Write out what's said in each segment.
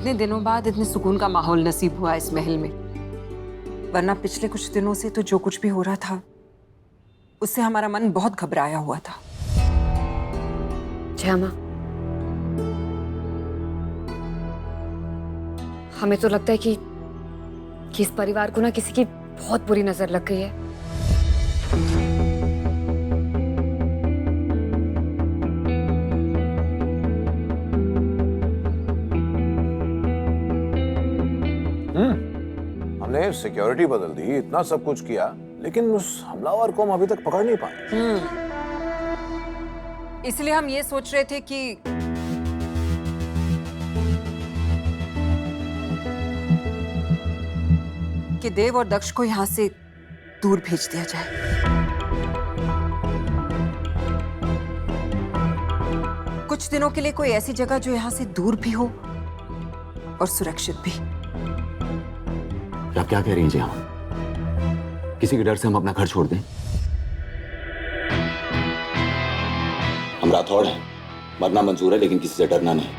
इतने दिनों बाद इतने सुकून का माहौल नसीब हुआ इस महल में, वरना पिछले कुछ दिनों से तो जो कुछ भी हो रहा था उससे हमारा मन बहुत घबराया हुआ था। जया माँ, हमें तो लगता है कि इस परिवार को ना किसी की बहुत बुरी नजर लग गई है। हमने सिक्योरिटी बदल दी, इतना सब कुछ किया, लेकिन उस हमलावर को हम अभी तक पकड़ नहीं पाए। इसलिए हम ये सोच रहे थे कि देव और दक्ष को यहां से दूर भेज दिया जाए। कुछ दिनों के लिए कोई ऐसी जगह जो यहां से दूर भी हो और सुरक्षित भी। आप क्या कह रही हैं जया? किसी के डर से हम अपना घर छोड़ दें? हम राठौड़ हैं, मरना मंजूर है लेकिन किसी से डरना नहीं।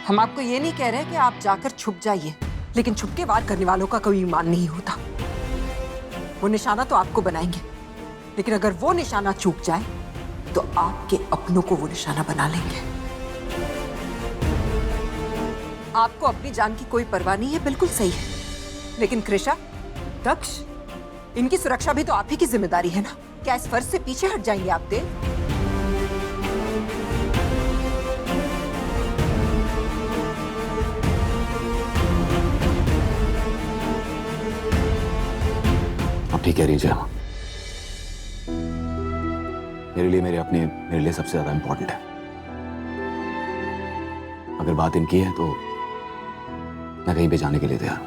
हम आपको ये नहीं कह रहे कि आप जाकर छुप जाइए, लेकिन छुप के वार करने वालों का कोई ईमान नहीं होता। वो निशाना तो आपको बनाएंगे, लेकिन अगर वो निशाना चूक जाए तो आपके अपनों को वो निशाना बना लेंगे। आपको अपनी जान की कोई परवाह नहीं है, बिल्कुल सही है, लेकिन कृषा, दक्ष, इनकी सुरक्षा भी तो आप ही की जिम्मेदारी है ना। क्या इस फर्ज से पीछे हट जाएंगे आप देव? आप ठीक कह रही हैं जया। मेरे लिए मेरे अपने मेरे लिए सबसे ज्यादा इंपॉर्टेंट है। अगर बात इनकी है तो मैं कहीं भी जाने के लिए तैयार हूं।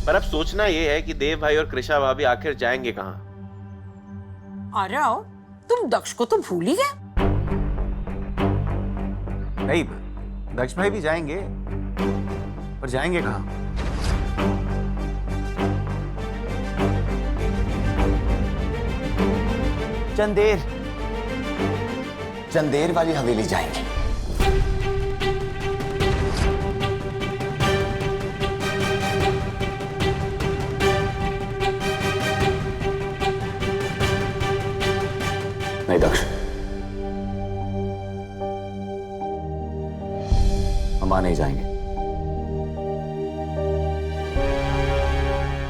पर अब सोचना ये है कि देव भाई और कृषा भाभी आखिर जाएंगे कहां? अरे आओ, तुम दक्ष को तो भूल ही गए। नहीं, दक्ष भाई भी जाएंगे, पर जाएंगे कहां? चंदेर वाली हवेली जाएंगे। नहीं दक्ष, हम वहां नहीं जाएंगे।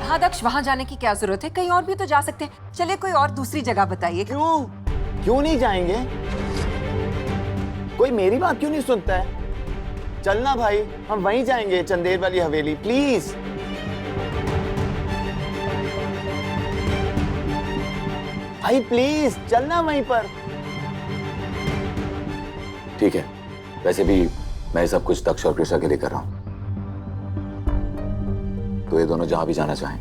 हाँ दक्ष, वहां जाने की क्या जरूरत है? कहीं और भी तो जा सकते हैं। चलिए कोई और दूसरी जगह बताइए। क्यों नहीं जाएंगे? कोई मेरी बात क्यों नहीं सुनता है? चलना भाई, हम वहीं जाएंगे, चंदेर वाली हवेली, प्लीज। भाई प्लीज चलना वहीं पर। ठीक है, वैसे भी मैं सब कुछ दक्ष और कृषा के लिए कर रहा हूं, तो ये दोनों जहां भी जाना चाहें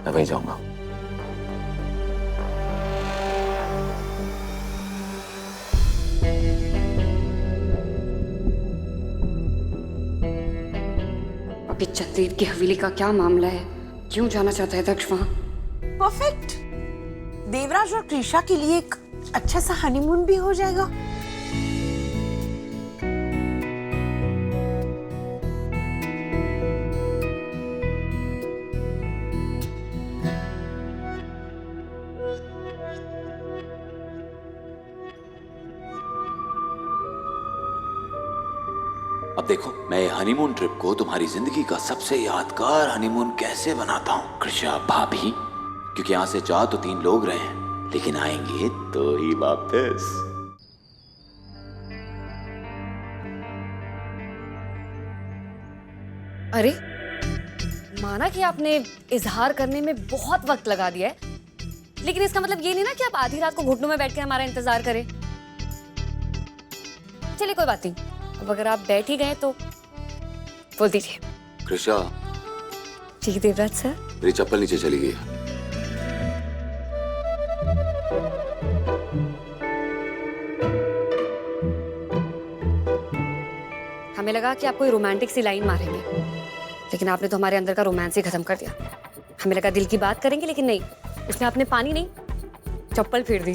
मैं वहीं जाऊंगा। अभी चंदेर की हवेली का क्या मामला है? क्यों जाना चाहता है दक्ष वहां? परफेक्ट। देवराज और कृषा के लिए एक अच्छा सा हनीमून भी हो जाएगा। अब देखो, मैं हनीमून ट्रिप को तुम्हारी जिंदगी का सबसे यादगार हनीमून कैसे बनाता हूँ कृषा भाभी, क्योंकि यहाँ से जा तो 3 लोग रहे हैं, लेकिन आएंगे तो ही वापस। अरे, माना कि आपने इजहार करने में बहुत वक्त लगा दिया है, लेकिन इसका मतलब ये नहीं ना कि आप आधी रात को घुटनों में बैठ के हमारा इंतजार करें। चलिए कोई बात नहीं, अब अगर आप बैठ ही गए तो बोल दीजिए। कृषा। जी देवराज सर। मेरी चप्पल नीचे चली गई है। हमें लगा कि आप कोई रोमांटिक सी लाइन मारेंगे, लेकिन आपने तो हमारे अंदर का रोमांस ही खत्म कर दिया। हमें लगा दिल की बात करेंगे, लेकिन नहीं, उसमें आपने पानी नहीं चप्पल फेर दी।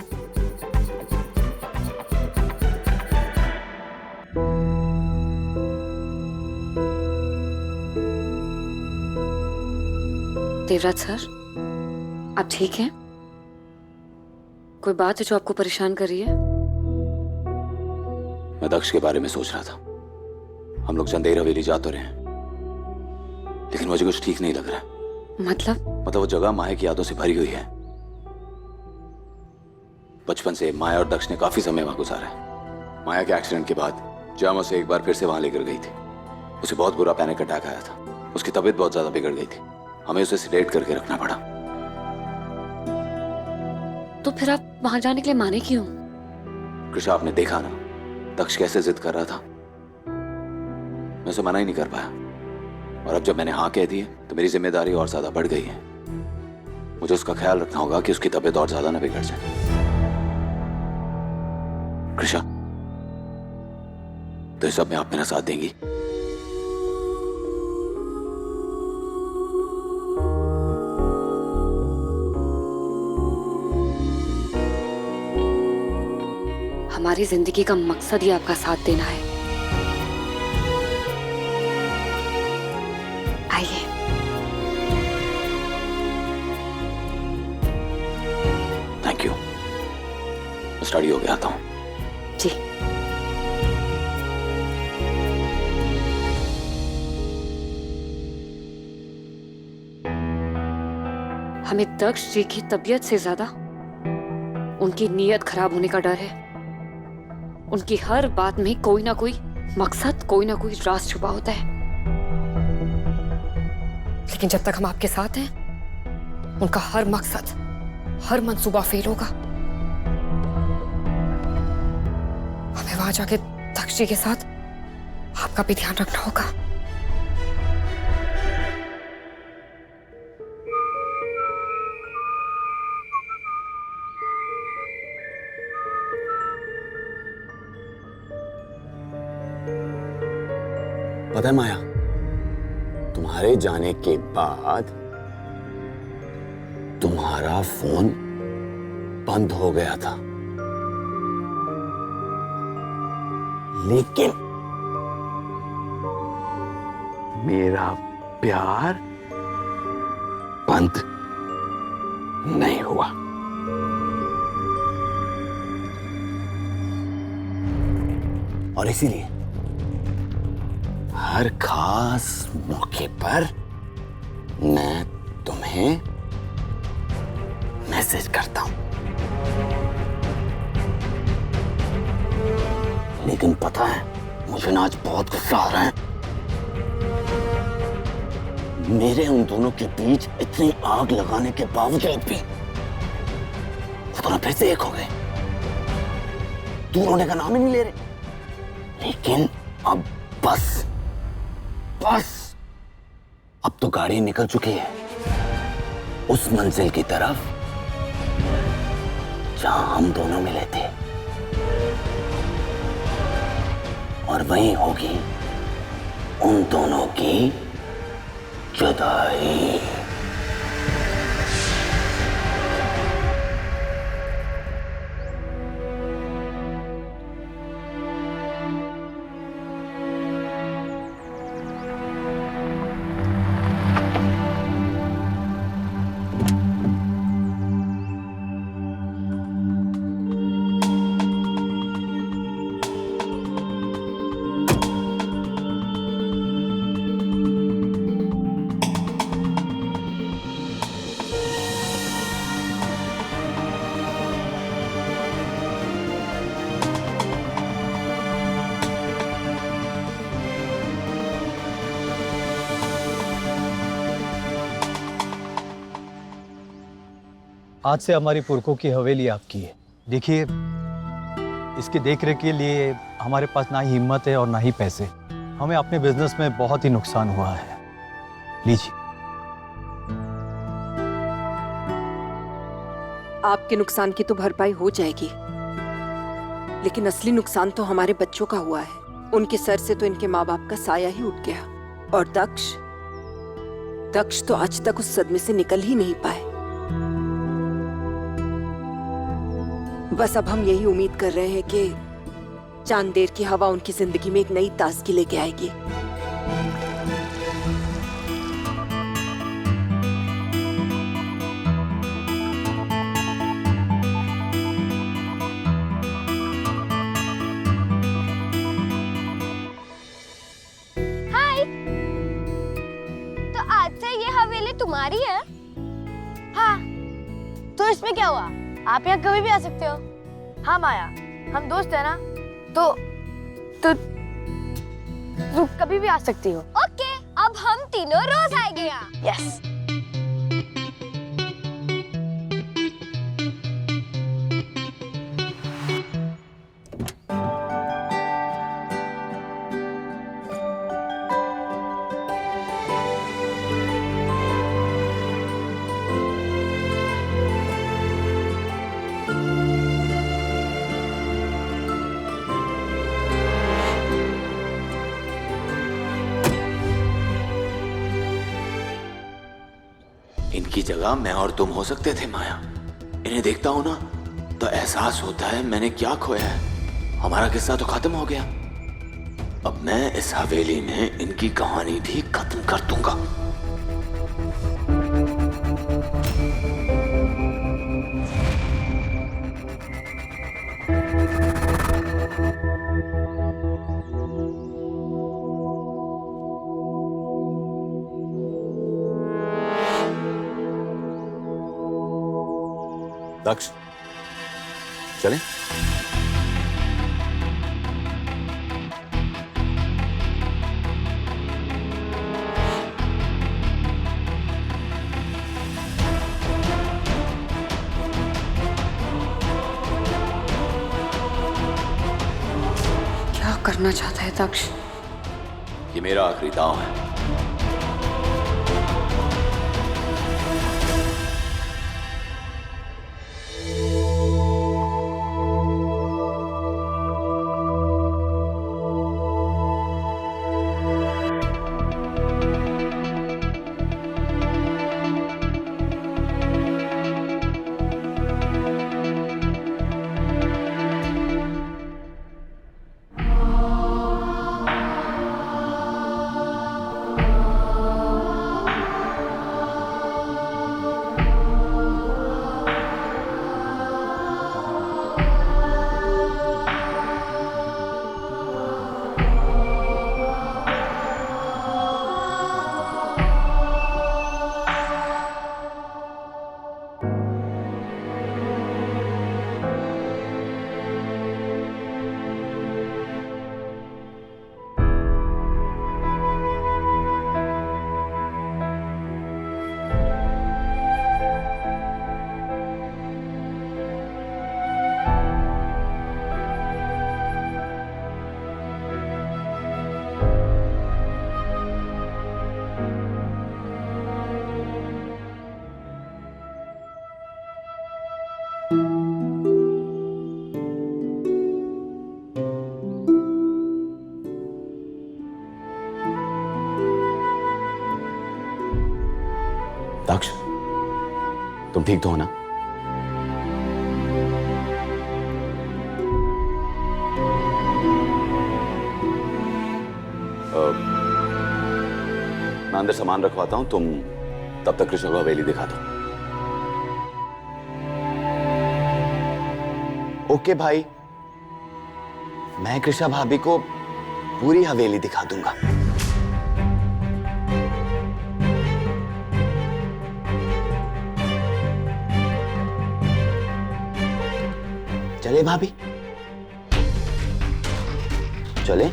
देवराज सर, आप ठीक हैं? कोई बात है जो आपको परेशान कर रही है? मैं दक्ष के बारे में सोच रहा था। हम लोग चंदेर हवेली जा तो रहे हैं, लेकिन मुझे कुछ ठीक नहीं लग रहा है। मतलब वो जगह माया की यादों से भरी हुई है। बचपन से माया और दक्ष ने काफी समय वहां गुजारा है। माया के एक्सीडेंट के बाद जाम उसे एक बार फिर से वहां लेकर गई थी। उसे बहुत बुरा पैनिक अटैक आया था। उसकी तबीयत बहुत ज्यादा बिगड़ गई थी। हमें उसे सिलेक्ट करके रखना पड़ा। तो फिर आप वहां जाने के लिए माने क्यों? कृषा, आपने देखा ना दक्ष कैसे जिद कर रहा था। मैं उसे मना ही नहीं कर पाया, और अब जब मैंने हाँ कह दी है तो मेरी जिम्मेदारी और ज्यादा बढ़ गई है। मुझे उसका ख्याल रखना होगा कि उसकी तबीयत और ज्यादा न बिगड़ जाए। कृषा, तो इस सब में आप मेरा साथ देंगी? हमारी जिंदगी का मकसद ही आपका साथ देना है। आइए। Thank you. मैं स्टडी हो गया, आता हूं। जी। हमें दक्ष जी की तबीयत से ज्यादा उनकी नीयत खराब होने का डर है। उनकी हर बात में कोई ना कोई मकसद, कोई ना कोई राज छुपा होता है। लेकिन जब तक हम आपके साथ हैं, उनका हर मकसद, हर मंसूबा फेल होगा। हमें वहां जाके दक्ष जी के साथ आपका भी ध्यान रखना होगा। पता है माया, तुम्हारे जाने के बाद तुम्हारा फोन बंद हो गया था, लेकिन मेरा प्यार बंद नहीं हुआ। और इसीलिए हर खास मौके पर मैं तुम्हें मैसेज करता हूं। लेकिन पता है, मुझे ना आज बहुत गुस्सा आ रहा है। मेरे उन दोनों के बीच इतनी आग लगाने के बावजूद भी वो दोनों फिर से एक हो गए। दूर होने का नाम ही नहीं ले रहे। लेकिन अब बस अब तो गाड़ी निकल चुकी है उस मंजिल की तरफ जहां हम दोनों मिले थे, और वहीं होगी उन दोनों की जुदाई। आज से हमारी पुरखों की हवेली आपकी है। देखिए, इसकी देखरेख के लिए हमारे पास ना ही हिम्मत है और ना ही पैसे। हमें अपने बिजनेस में बहुत ही नुकसान हुआ है। लीजिए। आपके नुकसान की तो भरपाई हो जाएगी, लेकिन असली नुकसान तो हमारे बच्चों का हुआ है। उनके सर से तो इनके माँ बाप का साया ही उठ गया। और दक्ष तो आज तक उस सदमे से निकल ही नहीं पाए। बस अब हम यही उम्मीद कर रहे हैं कि चांद देर की हवा उनकी जिंदगी में एक नई ताजगी लेके आएगी। हाय, तो आज से ये हवेली तुम्हारी है? हाँ, तो इसमें क्या हुआ? आप यहाँ कभी भी आ सकते हो। हाँ माया, हम दोस्त है ना, तो तुम कभी भी आ सकती हो। ओके, अब हम तीनों रोज आएंगे यहाँ। यस। इनकी जगह मैं और तुम हो सकते थे माया। इन्हें देखता हूं ना तो एहसास होता है मैंने क्या खोया है। हमारा किस्सा तो खत्म हो गया, अब मैं इस हवेली में इनकी कहानी भी खत्म कर दूंगा। दक्ष, चलें? क्या करना चाहता है दक्ष? ये मेरा आखिरी दांव है। दक्ष, तुम ठीक तो हो ना? मैं अंदर सामान रखवाता हूं, तुम तब तक कृष्णा को हवेली दिखा दो। ओके भाई, मैं कृष्णा भाभी को पूरी हवेली दिखा दूंगा। चले भाभी, चले।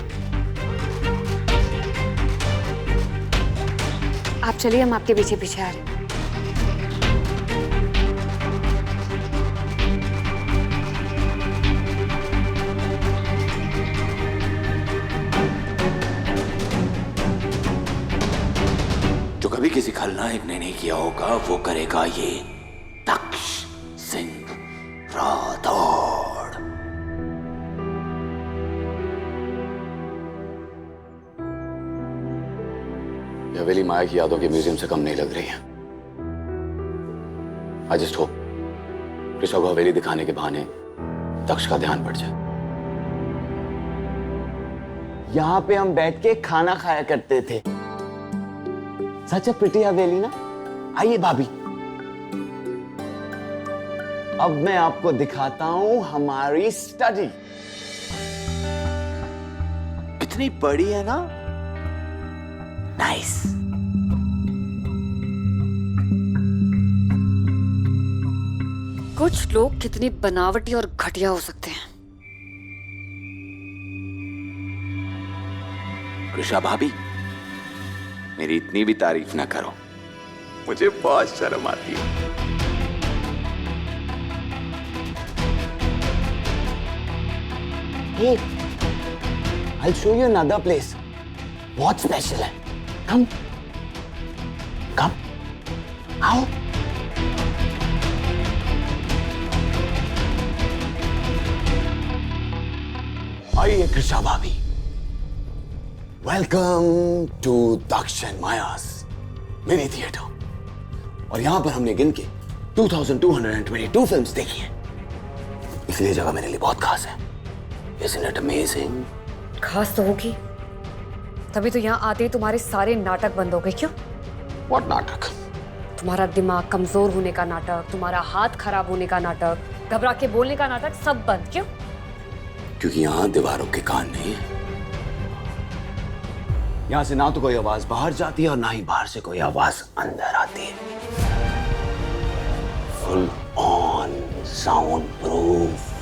आप चलिए, हम आपके पीछे पीछे आ रहे हैं। जो कभी किसी खलनायक ने नहीं किया होगा वो करेगा ये दक्ष सिंह राठौड़। ये हवेली माया की यादों के म्यूजियम से कम नहीं लग रही है। आई जस्ट होप कृष्णा को हवेली दिखाने के बहाने दक्ष का ध्यान बढ़ जाए। यहाँ पे हम बैठ के खाना खाया करते थे। सच प्रिटी हवेली ना। आइए भाभी, अब मैं आपको दिखाता हूं हमारी स्टडी। इतनी बड़ी है ना। नाइस। कुछ लोग कितनी बनावटी और घटिया हो सकते हैं। कृषा भाभी, मेरी इतनी भी तारीफ ना करो, मुझे बहुत शर्म आती है। Hey, I'll show you another place. बहुत स्पेशल है। Come, come, आओ। आइए कृषा भाभी। Welcome to Daksh and Maya's mini theatre. और यहां पर हमने गिन के 2222 फिल्म्स देखी हैं। इसलिए जगह मेरे लिए बहुत खास है। Isn't it amazing? खास तो होगी, तभी तो यहाँ आते ही तुम्हारे सारे नाटक बंद हो गए। क्यों? What नाटक? तुम्हारा दिमाग कमजोर होने का नाटक, तुम्हारा हाथ खराब होने का नाटक, घबरा के बोलने का नाटक, सब बंद। क्यों? क्योंकि यहाँ दीवारों के कान नहीं है। यहाँ से ना तो कोई आवाज बाहर जाती है और ना ही बाहर से कोई आवाज अंदर आती है। Full on sound proof.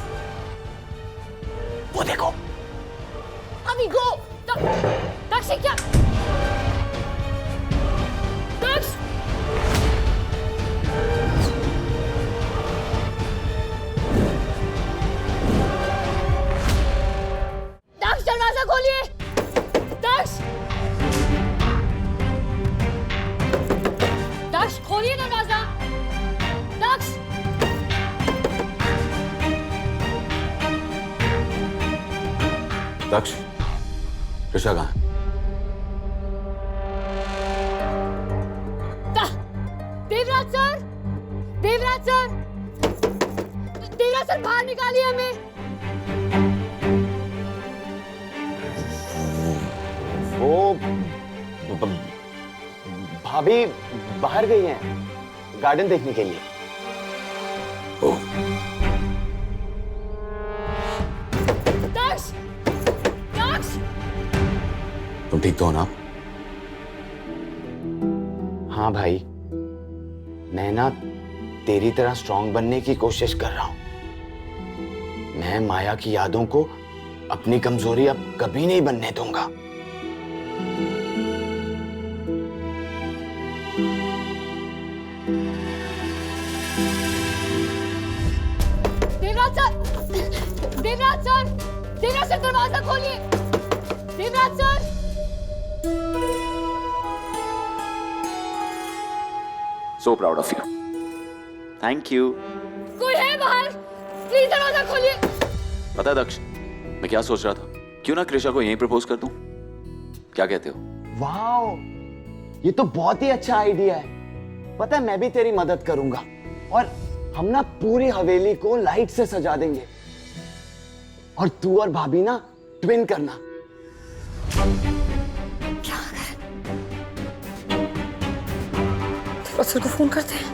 वो देखो। अमिगो, दक्ष क्या? दक्ष! दक्ष, दरवाजा खोलिए। दक्ष! दक्ष, खोलिए दरवाजा। दक्ष! दक्ष, कृषा कहाँ है? Devraj sir! Devraj sir! Devraj sir, बाहर निकालिए हमें। वो भाभी बाहर गई हैं गार्डन देखने के लिए। ओह। दक्ष! दक्ष! तुम ठीक तो हो ना? हाँ भाई, मैं ना तेरी तरह स्ट्रांग बनने की कोशिश कर रहा हूं। मैं माया की यादों को अपनी कमजोरी अब कभी नहीं बनने दूंगा। Devraj sir! Devraj sir! Devraj sir, दरवाजा खोलिए। Devraj sir! So proud of you. Thank you. कोई है बाहर? प्लीज दरवाजा खोलिए। पता है दक्ष, मैं क्या सोच रहा था? क्यों ना कृषा को यहीं प्रपोज कर दूं? क्या कहते हो? वाओ, ये तो बहुत ही अच्छा आइडिया है। पता है, मैं भी तेरी मदद करूंगा और हम ना पूरी हवेली को लाइट से सजा देंगे और तू और भाभी ना ट्विन करना। क्या करें? सर को फोन करते हैं।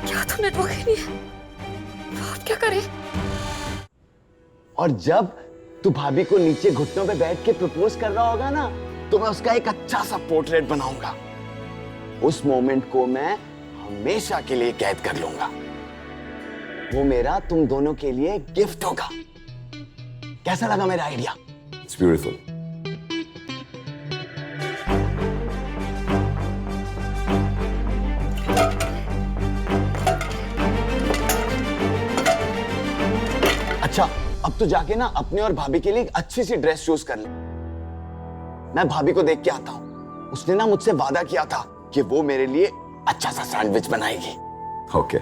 क्या तो नेटवर्क ही नहीं है। आप क्या करें? और जब तू भाभी को नीचे घुटनों पे बैठ के प्रपोज कर रहा होगा ना, तो मैं उसका एक अच्छा सा पोर्ट्रेट बनाऊंगा। उस मोमेंट को मैं हमेशा के लिए कैद कर लूंगा। वो मेरा तुम दोनों के लिए गिफ्ट होगा। कैसा लगा मेरा आइडिया? It's beautiful. अच्छा, अब तो जाके ना अपने और भाभी के लिए एक अच्छी सी ड्रेस चूज कर ले। मैं भाभी को देख के आता हूँ। उसने ना मुझसे वादा किया था कि वो मेरे लिए अच्छा सा सैंडविच बनाएगी। ओके।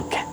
ओके।